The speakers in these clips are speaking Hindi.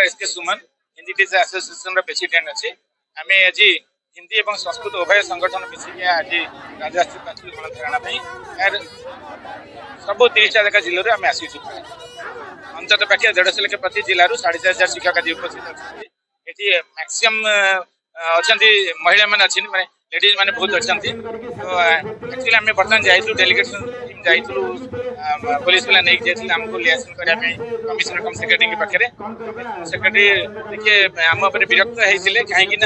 एसके सुमन हिंदी टीचर एसोसिएशन प्रेसिडेंट अच्छे आम आज हिंदी और संस्कृत उभय संगठन मिसिक आज राजराष्ट्रीय गणधारणा यार सब 30टा जगह जिले में आम आसी अंतत पाखे 150 लाख प्रति जिलूर 4,500 शिक्षक आज उपस्थित अच्छे ये मैक्सीम अच्छा महिला मैंने अच्छी माने लेडीज मैंने बहुत अच्छा तो एक्चुअली आम बर्तमान जाइलु डेलीगेशन टीम जाइलु पुलिस वाला नहीं जाइए आमको लियासन करने कमिशनर कम सेक्रेटरी के पाखे सेक्रेटरी देखिए आम विरक्त होते कहीं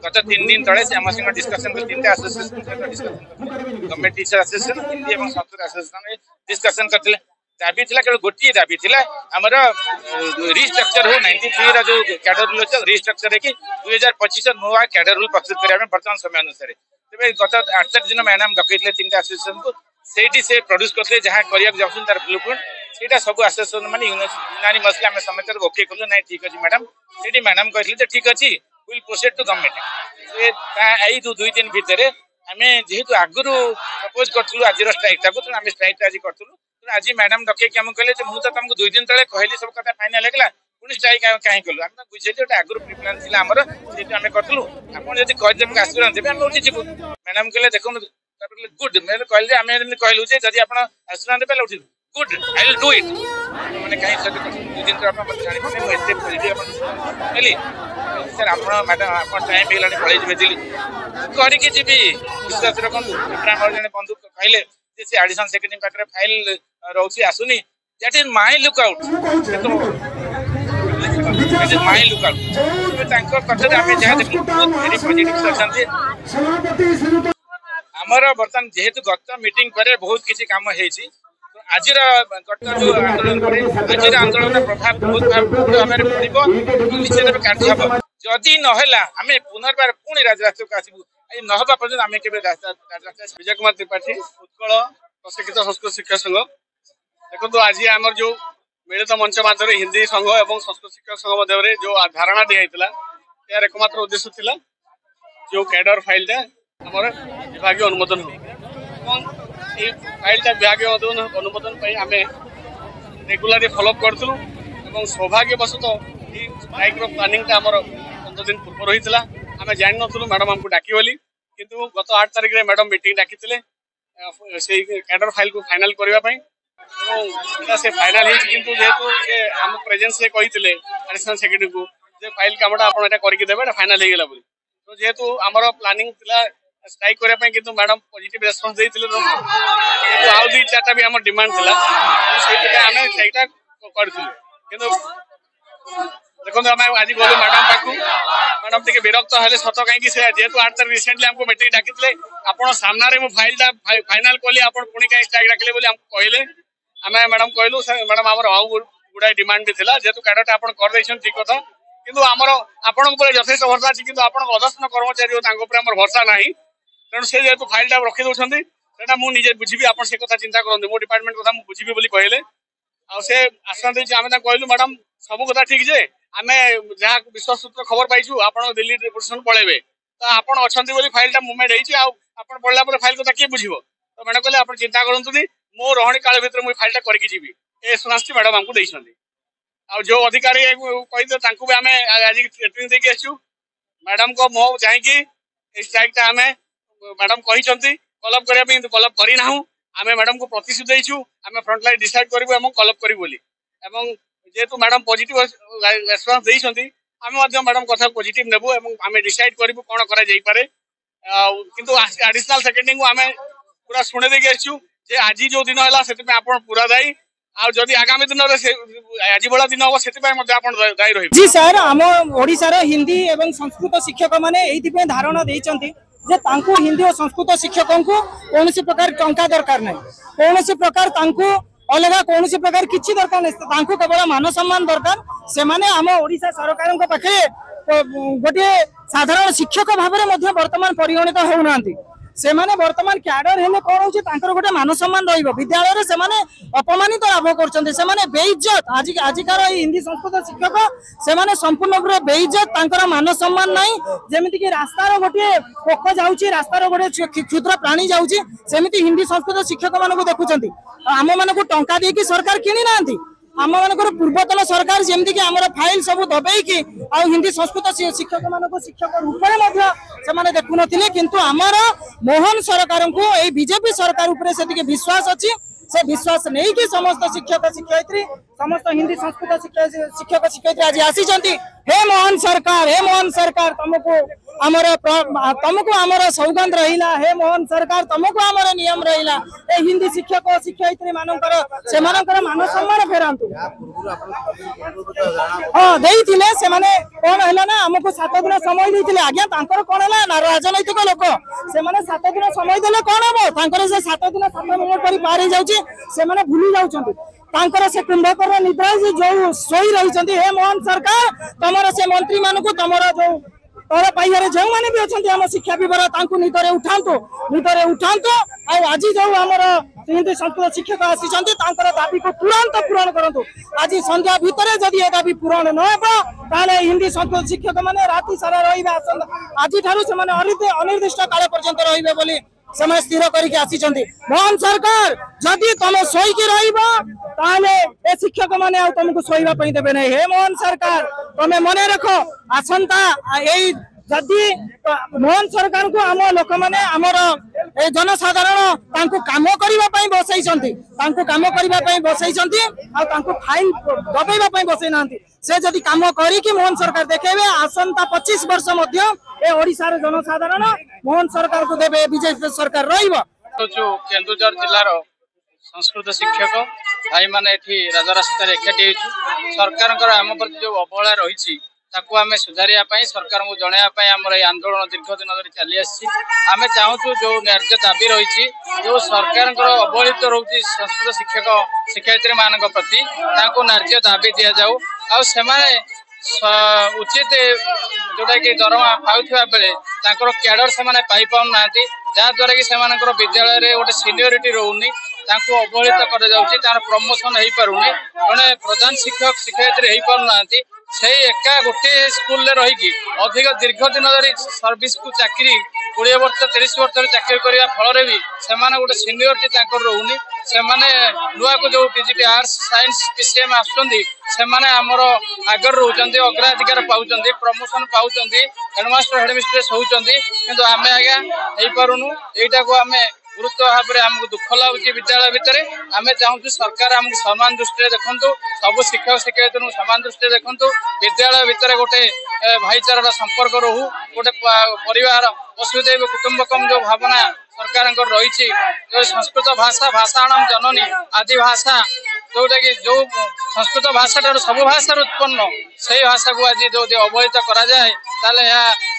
गत 3 दिन तले से आम संग डिस्कसन 3टा एसोसिएशन सहित डिस्कसन करते गवर्नमेंट टीचर एसोसिएशन हिंदी और संस्कृत एसोसिएशन डिस्कसन करते दाबी थी केवल गोटे दाबी थी आमर रिस्ट्रक्चर हो 93 जो कैडर रूल अच्छे रिस्ट्रक्चर है 2025 नुआ कैडर रूल प्रस्तुत करने बर्तमान समय अनुसार तेज गत 8 तारिख दिन मैडम डकई 3टा एसोसिएशन को से प्रड्यूस करते जहाँ कर तार ब्लू प्रिंट से सब एसोसिएशन मैंने यूनानिमसली आम समस्त ओके कलु ना ठीक अच्छे मैडम से मैडम कहते ठीक अच्छे विल प्रोसीड टू गवर्नमेंट 2-3 भितर आम जेहेतु आगुरी प्रपोज करूँ आज स्ट्राइक तेनाली आम स्ट्राइक आज करूँ आज मैडम डकई आम कहले मुझे तुमको 2 दिन तले कहली सब कथा फाइनाल होगा पुणी स्ट्राइक कहीं कलु आम बुझे गोटे आगुरी प्रिप्लान थी आमर से आम करूँ आपड़ जब कहते आश्वासन देवे आम उठी जीवु मैडम कहले देखो गुड मैंने कहले आम कहलु जब आप आश्वासन देवे उठी good I will do it मैंने कहीं 2 दिन तो आप जानी सर आप मैडम आप टाइम होगा पलि दिल्ली करके जी विश्वास रखु जन बंधु कहले से एडिशनल सेक्रेटरी पाखे फाइल रोचे आसुनी that is my lookout my lookout कथा आम जहाँ देखो वेरी पॉजिटिव आमर बर्तमान जेहेतु गत मीटिंग पर बहुत किसी काम होती आज गत जो आंदोलन आज आंदोलन प्रभाव बहुत भाव पड़ो निश्चित कार्य हम जदि नहला आम पुनर्बार पुणी राजरास्ता को आसबू नहबा पर्यटन आम के विजय कुमार त्रिपाठी उत्कल प्रशिक्षित संस्कृत शिक्षक संघ देखो आज आम जो मिलित मंच माध्यम हिंदी संघ और संस्कृत शिक्षक संघ मध्य जो धारणा दिखाई यार एकमात्र उद्देश्य थिला जो कैडर फाइलटा आमर विभाग अनुमोदन हो फाइलटा विभाग अनुमोदन आम रेगुलारी फॉलोअप करूँ सौभाग्यवशतः स्ट्राइक प्लानिंग आमर 15 दिन पूर्व रही आम जान नु मैडम आमको डाकी बोली किंतु गत 8 तारिख में मैडम मीटिंग डाकी से कैडर फाइल को फाइनल करने से फाइनल किंतु जेहेतु से आम प्रेजेंस से कही एडिशनल सेक्रेटरी को फाइल कामटा आप करके फाइनल हो गला तो जेहेतु आमर प्लानिंग थिला स्ट्राइक करने किंतु मैडम पॉजिटिव रेस्पॉन्स देते आउ 2-4टा भी आम डिमांड थिला आम सेटा करूँ देखो आम आज गलु मैडम पाखु मैडम टे विरक्त हेल्ले सत कहीं जेहेतु 8 तारिख रिसेंटली आमको मीटिंग डाकी आपण सामने मो फाइलटा फाइनाल कली आप पुणी कहीं स्ट्राइक डाकिले बोली आमको कहले आम मैडम कहलु मैडम आमर आउ गुड़ाए डिमांड भी था जेहेतु कैडरटा आप कर ठीक कथा किंतु आमर आपण यथेष्ट भरसा अच्छी किंतु आप अधस्थन कर्मचारी भरसा ना तेणु से जेहेतु फाइलटा रखी दौरान से मुझे बुझी आप कथा चिंता करूँ मो डिपार्टमेंट कथा बुझी बोली कहले आसे आश्वासन आम कहलु मैडम सब कथा ठीक जे आम जहाँ विश्वास सूत्र खबर पाइछु आप दिल्ली डिपोजिशन पलैबे तो आप अच्छा फाइलटा मुवमेंट होती पढ़ला फाइल कथा किए बुझे तो मैडम कहले आप चिंता करूँ मो रही काल भर मुझे फाइलटा करके जी ए सुनास्ती मैडम आमको देते आ जो अधिकारी कहते भी आम आज ट्रेनिंग देके आसु मैडम को मो चाहिए स्ट्राइकटा आम मैडम कहते कलअप करने कलअप करना आम मैडम को प्रतिश्रुति देचु आम फ्रंटलाइन डिसाइड करूँ कलअप करूँ बोली जेहेतु मैडम पॉजिटिव रेस्पॉन्स देते आम मैडम कथा पॉजिटिव नेबू आम डिसाइड करूँ कौन करे किंतु एडिशनल सेक्रेटरी को आम पूरा शुणे देके आसु जे आज जो दिन है से पूरा दायी आदि आगामी दिन आज भाया दिन हम से दायी रही जी सर आम ओडिशार हिंदी एवं संस्कृत शिक्षक मैंने ये धारणा देते जे तांकु हिंदी और संस्कृत शिक्षकों को कौन प्रकार टंका दरकार नहीं कौन प्रकार अलग कौन प्रकार किसी दरकार नहीं केवल मान सम्मान दरकार से माने आम ओडिशा सरकार पाखे गोटे साधारण शिक्षक भाव में वर्तमान परिगणित होना से माने वर्तमान कैडर हेले कौन हो गोटे मान सम्मान विद्यालय से माने अपमानित लाभ कर बेइज्जत आजिकार हिंदी संस्कृत शिक्षक से माने संपूर्ण रूप से बेइज्जत मान सम्मान नहीं जमीती कि रास्तार गोटे पोक जाऊँगी रास्तार गोटे क्षुद्र प्राणी जाऊँगी सेमती हिंदी संस्कृत शिक्षक मान देखुं आम मान टंका देकी सरकार किणी ना आम मानकर पूर्वतन सरकार जमती कि आमर फाइल सब दबेकी आ हिंदी संस्कृत शिक्षक मान शिक्षक रूप में देखु नथिले किंतु आमर मोहन सरकार को यही बीजेपी सरकार उपरे से विश्वास अच्छी से विश्वास नहीं कि समस्त शिक्षक शिक्षयित्री समस्त हिंदी संस्कृत शिक्षक शिक्षयित्री आज आसी हे मोहन सरकार तुमको आमर सौगंध रहिला हे मोहन सरकार तुमको आमर नियम रहिला ए हिंदी शिक्षक शिक्षयित्री मानकर से मानकर मान सम्मान फेरांतु हाँ देइथिले से माने कोन हैला ना हमको 7 दिन समय देइथिले आज्ञा तांकर कोन हैला ना राजनैतिक लोक से माने 7 दिन समय देले कोन हबो तांकर से 7 दिन 7 मिनिट पर पार हो जाउची से माने भूली जाउछंती तांकर से कुंभकर्ण निद्रा जो सोई रही हे मोहन सरकार तमर से मंत्री मान को तमर जो तोर पाइबारे जो माने भी अच्छे आम शिक्षा विभाग तांको निदरे उठांतु आज जो आमर हिंदी संस्कृत शिक्षक आसी दाबी को तुरंत पूरण करंतु आज संध्या भितर जदि दाबी पूरण न हो हिंदी संस्कृत शिक्षक माने राति सारा रहिबे आज ठारू से अनिर्दिष्ट काल पर्यंत रहिबे बोली समय स्थिर करके आसी मोहन सरकार जदि तुम शोईकी रहिबा ए शिक्षक माने तुमको शोइबा पई देबे नै हे मोहन सरकार तुम मने रखो आसंता एई जदि मोहन सरकार को आम लोक माने आमर जनसाधारण तांको काम करिबा पई बसैछंती तांको काम करिबा पई बसैछंती आ तांको फाइल दबेबा पई बसै नांती से जदि काम करी कि मोहन सरकार देखेबे आसंता 25 वर्ष मध्य ए ओडिसा रे जनसाधारण मोहन सरकार को देबे बीजेपी सरकार रहिबो केन्दुझर जिल्लार संस्कृत शिक्षक भाई माने एठी राजरास्ता रे एकाठी सरकार आम प्रति जो अवहेला रही ताकू आम सुधारिया सरकार को जनवाई आमर ये आंदोलन दीर्घ दिन धरी चली आम चाहूँ जो न्याय दाबी रही जो सरकार अवहेलित रोचे संस्कृत शिक्षक शिक्षयित्री मान प्रति न्याय दाबी दि जाऊ उचित जोटा कि दरमा पाउथिबा बेले क्याडर से पाई पाउना जहाँद्वारा कि विद्यालय गोटे सीनियरिटी रोनी अवहेलित कर प्रमोशन हो पारुनी जड़े प्रधान शिक्षक शिक्षयित्री हो पारना से एका गोटे स्कूल रही अधिक दीर्घ दिन धरी सर्विस को चाकरी 20 वर्ष 30 वर्ष चाकरी करने फल भी से गोटे सीनियरिटी रोनी से नुआ को जो पीजीटी आर्ट्स साइंस पीसीएम आमर आगर रोचंती अग्राधिकार पाँच प्रमोशन पाँच हेडमास्टर हेडमिस्ट्रेस होती किंतु आम आज्ञा हो पारुनु यहीटा को आम गुरुत्व भाव में आमको दुख लगुच विद्यालय भितर आम चाहूँ सरकार आमको समान दृष्टि देखु सब शिक्षक शिक्षयित्री समान दृष्टि देखु विद्यालय भितर गोटे भाईचार संपर्क रहू गोटे परिवार असुविधा कुटुंबकम जो भावना सरकार रही संस्कृत भाषा भाषाणाम जननी आदि भाषा जोटा कि जो संस्कृत भाषा सब भाषा उत्पन्न से भाषा को आज जो अवहेलित करा जाए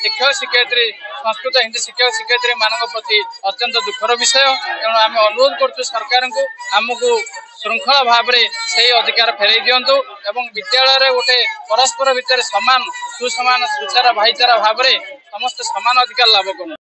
शिक्षक शिक्षयित्री संस्कृत हिंदी शिक्षक शिक्षयित्री मान प्रति अत्यंत दुखर विषय तेणु आम अनुरोध करुँ सरकार को आमको श्रृंखला भाव में से अधिकार फेरई दिंतु एवं विद्यालय गोटे परस्पर भितर समान सुसमान सुचार भाईचारा भाव में समस्त समान अधिकार लाभ करूँ।